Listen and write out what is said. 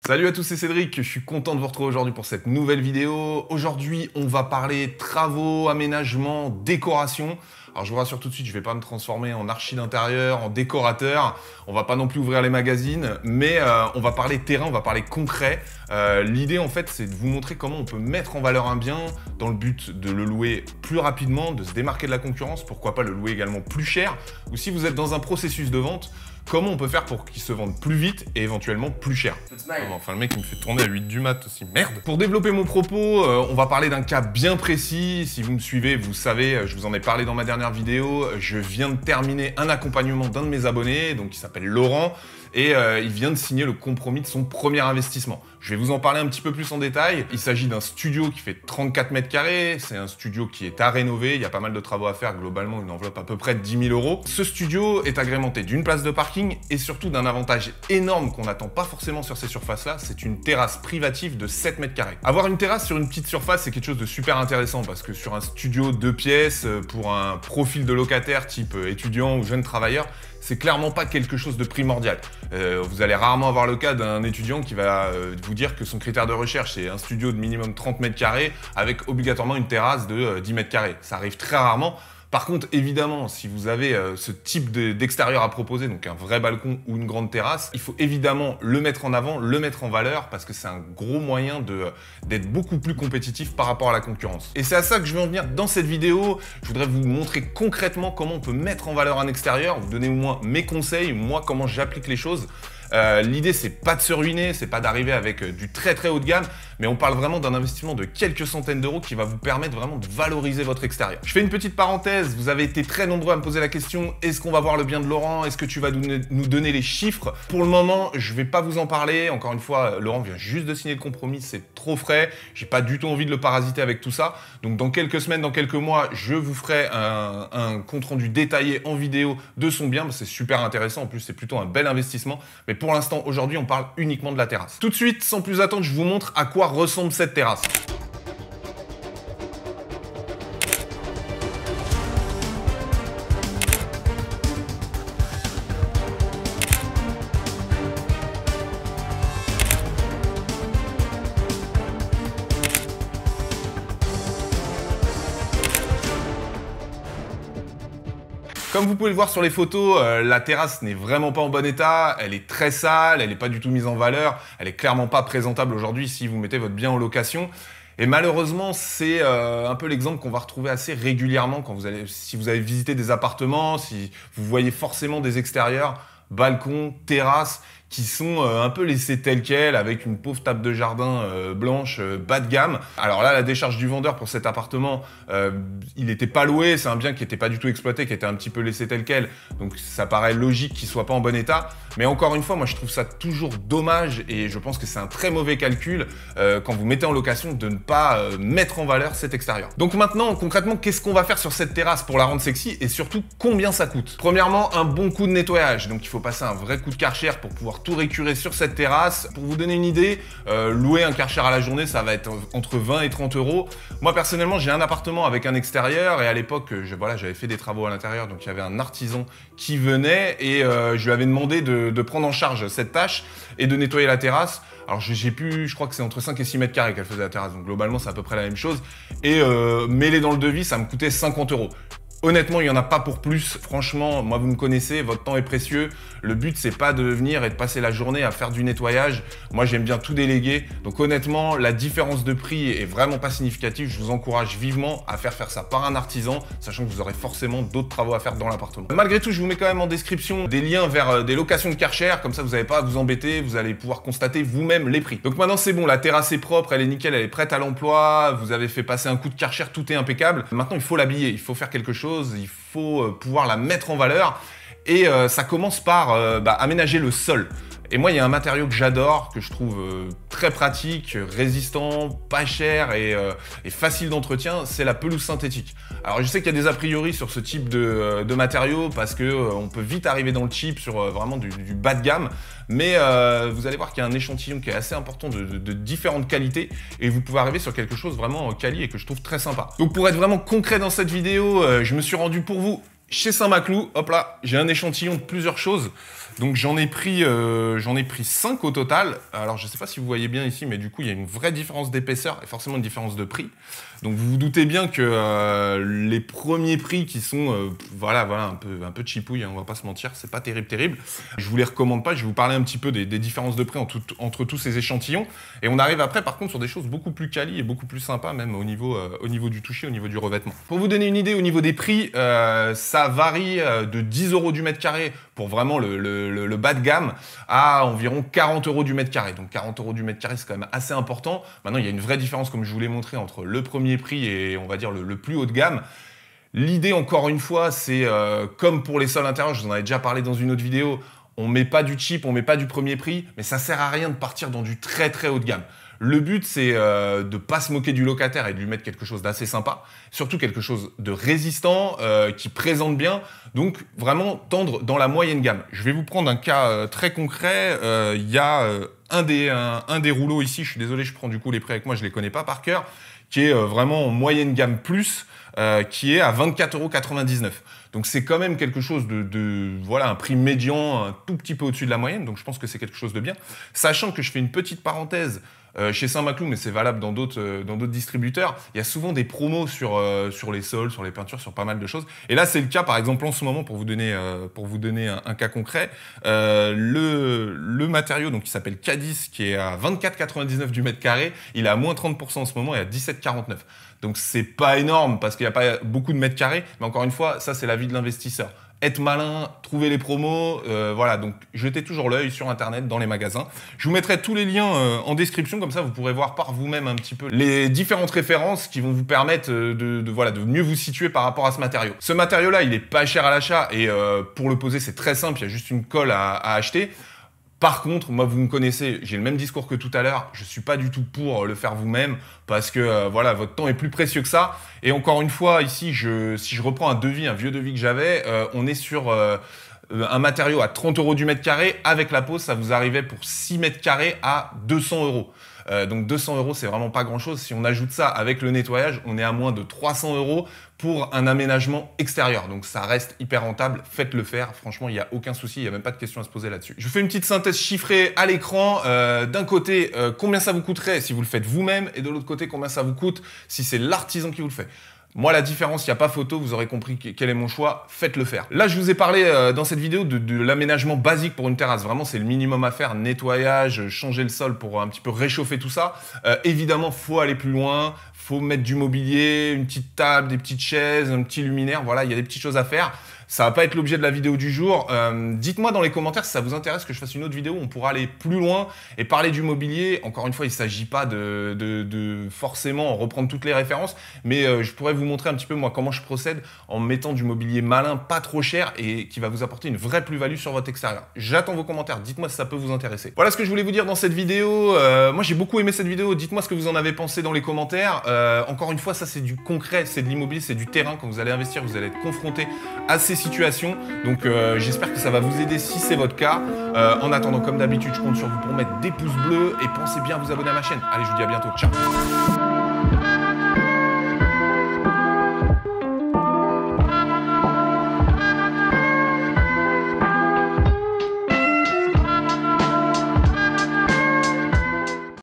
Salut à tous, c'est Cédric, je suis content de vous retrouver aujourd'hui pour cette nouvelle vidéo. Aujourd'hui, on va parler travaux, aménagement, décoration. Alors je vous rassure tout de suite, je ne vais pas me transformer en archi d'intérieur, en décorateur. On va pas non plus ouvrir les magazines, mais on va parler terrain, on va parler concret. L'idée en fait, c'est de vous montrer comment on peut mettre en valeur un bien dans le but de le louer plus rapidement, de se démarquer de la concurrence, pourquoi pas le louer également plus cher. Ou si vous êtes dans un processus de vente, comment on peut faire pour qu'il se vende plus vite et éventuellement plus cher. Enfin, le mec il me fait tourner à 8 du mat aussi, merde. Pour développer mon propos, on va parler d'un cas bien précis. Si vous me suivez, vous savez, je vous en ai parlé dans ma dernière vidéo. Je viens de terminer un accompagnement d'un de mes abonnés, donc il s'appelle Laurent, et il vient de signer le compromis de son premier investissement. Je vais vous en parler un petit peu plus en détail. Il s'agit d'un studio qui fait 34 mètres carrés. C'est un studio qui est à rénover. Il y a pas mal de travaux à faire. Globalement, une enveloppe à peu près de 10 000 €. Ce studio est agrémenté d'une place de parking et surtout d'un avantage énorme qu'on n'attend pas forcément sur ces surfaces-là. C'est une terrasse privative de 7 mètres carrés. Avoir une terrasse sur une petite surface, c'est quelque chose de super intéressant parce que sur un studio 2 pièces, pour un profil de locataire type étudiant ou jeune travailleur, c'est clairement pas quelque chose de primordial. Vous allez rarement avoir le cas d'un étudiant qui va vous dire que son critère de recherche c'est un studio de minimum 30 mètres carrés avec obligatoirement une terrasse de 10 mètres carrés. Ça arrive très rarement. Par contre, évidemment, si vous avez ce type d'extérieur à proposer, donc un vrai balcon ou une grande terrasse, il faut évidemment le mettre en avant, le mettre en valeur, parce que c'est un gros moyen d'être beaucoup plus compétitif par rapport à la concurrence. Et c'est à ça que je veux en venir dans cette vidéo. Je voudrais vous montrer concrètement comment on peut mettre en valeur un extérieur, vous donner au moins mes conseils, moi comment j'applique les choses. L'idée c'est pas de se ruiner, c'est pas d'arriver avec du très haut de gamme, mais on parle vraiment d'un investissement de quelques centaines d'euros qui va vous permettre vraiment de valoriser votre extérieur. Je fais une petite parenthèse, vous avez été très nombreux à me poser la question, est-ce qu'on va voir le bien de Laurent? Est-ce que tu vas nous donner les chiffres? Pour le moment, je vais pas vous en parler, encore une fois, Laurent vient juste de signer le compromis, c'est trop frais, j'ai pas du tout envie de le parasiter avec tout ça, donc dans quelques semaines, dans quelques mois, je vous ferai un compte rendu détaillé en vidéo de son bien, c'est super intéressant, en plus c'est plutôt un bel investissement, mais pour l'instant, aujourd'hui, on parle uniquement de la terrasse. Tout de suite, sans plus attendre, je vous montre à quoi ressemble cette terrasse. Comme vous pouvez le voir sur les photos, la terrasse n'est vraiment pas en bon état, elle est très sale, elle n'est pas du tout mise en valeur, elle est clairement pas présentable aujourd'hui si vous mettez votre bien en location. Et malheureusement, c'est un peu l'exemple qu'on va retrouver assez régulièrement quand si vous avez visité des appartements, si vous voyez forcément des extérieurs, balcons, terrasses, qui sont un peu laissés tels quels, avec une pauvre table de jardin blanche, bas de gamme. Alors là, la décharge du vendeur pour cet appartement, il n'était pas loué, c'est un bien qui n'était pas du tout exploité, qui était un petit peu laissé tel quel, donc ça paraît logique qu'il soit pas en bon état. Mais encore une fois, moi je trouve ça toujours dommage, et je pense que c'est un très mauvais calcul quand vous mettez en location de ne pas mettre en valeur cet extérieur. Donc maintenant, concrètement, qu'est-ce qu'on va faire sur cette terrasse pour la rendre sexy, et surtout, combien ça coûte? Premièrement, un bon coup de nettoyage, donc il faut passer un vrai coup de Karcher pour pouvoir tout récurer sur cette terrasse. Pour vous donner une idée, louer un Karcher à la journée, ça va être entre 20 et 30 €. Moi personnellement, j'ai un appartement avec un extérieur et à l'époque, j'avais fait des travaux à l'intérieur, donc il y avait un artisan qui venait et je lui avais demandé de prendre en charge cette tâche et de nettoyer la terrasse. Alors je crois que c'est entre 5 et 6 mètres carrés qu'elle faisait la terrasse, donc globalement c'est à peu près la même chose. Et mêlé dans le devis, ça me coûtait 50 €. Honnêtement, il n'y en a pas pour plus. Franchement, moi, vous me connaissez, votre temps est précieux. Le but, c'est pas de venir et de passer la journée à faire du nettoyage. Moi, j'aime bien tout déléguer. Donc honnêtement, la différence de prix est vraiment pas significative. Je vous encourage vivement à faire ça par un artisan, sachant que vous aurez forcément d'autres travaux à faire dans l'appartement. Malgré tout, je vous mets quand même en description des liens vers des locations de Karcher. Comme ça, vous n'avez pas à vous embêter. Vous allez pouvoir constater vous-même les prix. Donc maintenant, c'est bon. La terrasse est propre, elle est nickel, elle est prête à l'emploi. Vous avez fait passer un coup de Karcher, tout est impeccable. Maintenant, il faut l'habiller. Il faut faire quelque chose. Il faut pouvoir la mettre en valeur et ça commence par aménager le sol. Et moi, il y a un matériau que j'adore, que je trouve très pratique, résistant, pas cher et facile d'entretien, c'est la pelouse synthétique. Alors je sais qu'il y a des a priori sur ce type de matériaux parce que on peut vite arriver dans le cheap sur vraiment du bas de gamme, mais vous allez voir qu'il y a un échantillon qui est assez important de différentes qualités et vous pouvez arriver sur quelque chose vraiment quali et que je trouve très sympa. Donc pour être vraiment concret dans cette vidéo, je me suis rendu pour vous Chez Saint-Maclou, hop là, j'ai un échantillon de plusieurs choses. Donc j'en ai pris 5 au total. Alors je ne sais pas si vous voyez bien ici, mais du coup il y a une vraie différence d'épaisseur et forcément une différence de prix. Donc vous vous doutez bien que les premiers prix qui sont voilà un peu cheapouille, hein, on va pas se mentir, c'est pas terrible. Je vous les recommande pas. Je vais vous parler un petit peu des différences de prix entre tous ces échantillons. Et on arrive après par contre sur des choses beaucoup plus quali et beaucoup plus sympas même au niveau du toucher, au niveau du revêtement. Pour vous donner une idée au niveau des prix, ça varie de 10 € du mètre carré pour vraiment le bas de gamme à environ 40 € du mètre carré. Donc 40 € du mètre carré, c'est quand même assez important. Maintenant, il y a une vraie différence, comme je vous l'ai montré, entre le premier prix et on va dire le plus haut de gamme. L'idée, encore une fois, c'est comme pour les sols intérieurs, je vous en avais déjà parlé dans une autre vidéo, on met pas du cheap, on met pas du premier prix, mais ça sert à rien de partir dans du très haut de gamme. Le but, c'est de pas se moquer du locataire et de lui mettre quelque chose d'assez sympa, surtout quelque chose de résistant, qui présente bien, donc vraiment tendre dans la moyenne gamme. Je vais vous prendre un cas très concret. Il y a un des rouleaux ici, je suis désolé, je prends du coup les prix avec moi, je les connais pas par cœur, qui est vraiment en moyenne gamme plus, qui est à 24,99 €. Donc c'est quand même quelque chose voilà, un prix médian, un tout petit peu au-dessus de la moyenne, donc je pense que c'est quelque chose de bien. Sachant que je fais une petite parenthèse, chez Saint-Maclou, mais c'est valable dans d'autres distributeurs, il y a souvent des promos sur les sols, sur les peintures, sur pas mal de choses. Et là, c'est le cas, par exemple, en ce moment, pour vous donner un cas concret, le matériau donc, qui s'appelle Cadiz, qui est à 24,99 € du mètre carré, il est à moins 30% en ce moment et à 17,49 €. Donc c'est pas énorme parce qu'il n'y a pas beaucoup de mètres carrés, mais encore une fois, ça c'est l'avis de l'investisseur. Être malin, trouver les promos, voilà, donc jetez toujours l'œil sur internet, dans les magasins. Je vous mettrai tous les liens en description, comme ça vous pourrez voir par vous-même un petit peu les différentes références qui vont vous permettre voilà, de mieux vous situer par rapport à ce matériau. Ce matériau-là, il est pas cher à l'achat et pour le poser, c'est très simple, il y a juste une colle à acheter. Par contre, moi, vous me connaissez, j'ai le même discours que tout à l'heure. Je ne suis pas du tout pour le faire vous-même parce que voilà, votre temps est plus précieux que ça. Et encore une fois, ici, si je reprends un vieux devis que j'avais, on est sur un matériau à 30 € du mètre carré. Avec la pose, ça vous arrivait pour 6 mètres carrés à 200 €. Donc 200 €, c'est vraiment pas grand-chose. Si on ajoute ça avec le nettoyage, on est à moins de 300 € pour un aménagement extérieur. Donc ça reste hyper rentable, faites-le faire. Franchement, il n'y a aucun souci, il n'y a même pas de question à se poser là-dessus. Je vous fais une petite synthèse chiffrée à l'écran. D'un côté, combien ça vous coûterait si vous le faites vous-même, et de l'autre côté, combien ça vous coûte si c'est l'artisan qui vous le fait. Moi, la différence, il n'y a pas photo, vous aurez compris quel est mon choix, faites-le faire. Là, je vous ai parlé dans cette vidéo de l'aménagement basique pour une terrasse. Vraiment, c'est le minimum à faire, nettoyage, changer le sol pour un petit peu réchauffer tout ça. Évidemment, faut aller plus loin, faut mettre du mobilier, une petite table, des petites chaises, un petit luminaire, voilà, il y a des petites choses à faire. Ça va pas être l'objet de la vidéo du jour. Dites-moi dans les commentaires si ça vous intéresse que je fasse une autre vidéo où on pourra aller plus loin et parler du mobilier. Encore une fois, il ne s'agit pas de forcément reprendre toutes les références, mais je pourrais vous montrer un petit peu moi comment je procède en mettant du mobilier malin, pas trop cher et qui va vous apporter une vraie plus-value sur votre extérieur. J'attends vos commentaires, dites-moi si ça peut vous intéresser. Voilà ce que je voulais vous dire dans cette vidéo. Moi j'ai beaucoup aimé cette vidéo, dites-moi ce que vous en avez pensé dans les commentaires. Encore une fois, ça c'est du concret, c'est de l'immobilier, c'est du terrain. Quand vous allez investir, vous allez être confronté à ces situations. Donc j'espère que ça va vous aider si c'est votre cas. En attendant, comme d'habitude, je compte sur vous pour mettre des pouces bleus et pensez bien à vous abonner à ma chaîne. Allez, je vous dis à bientôt. Ciao.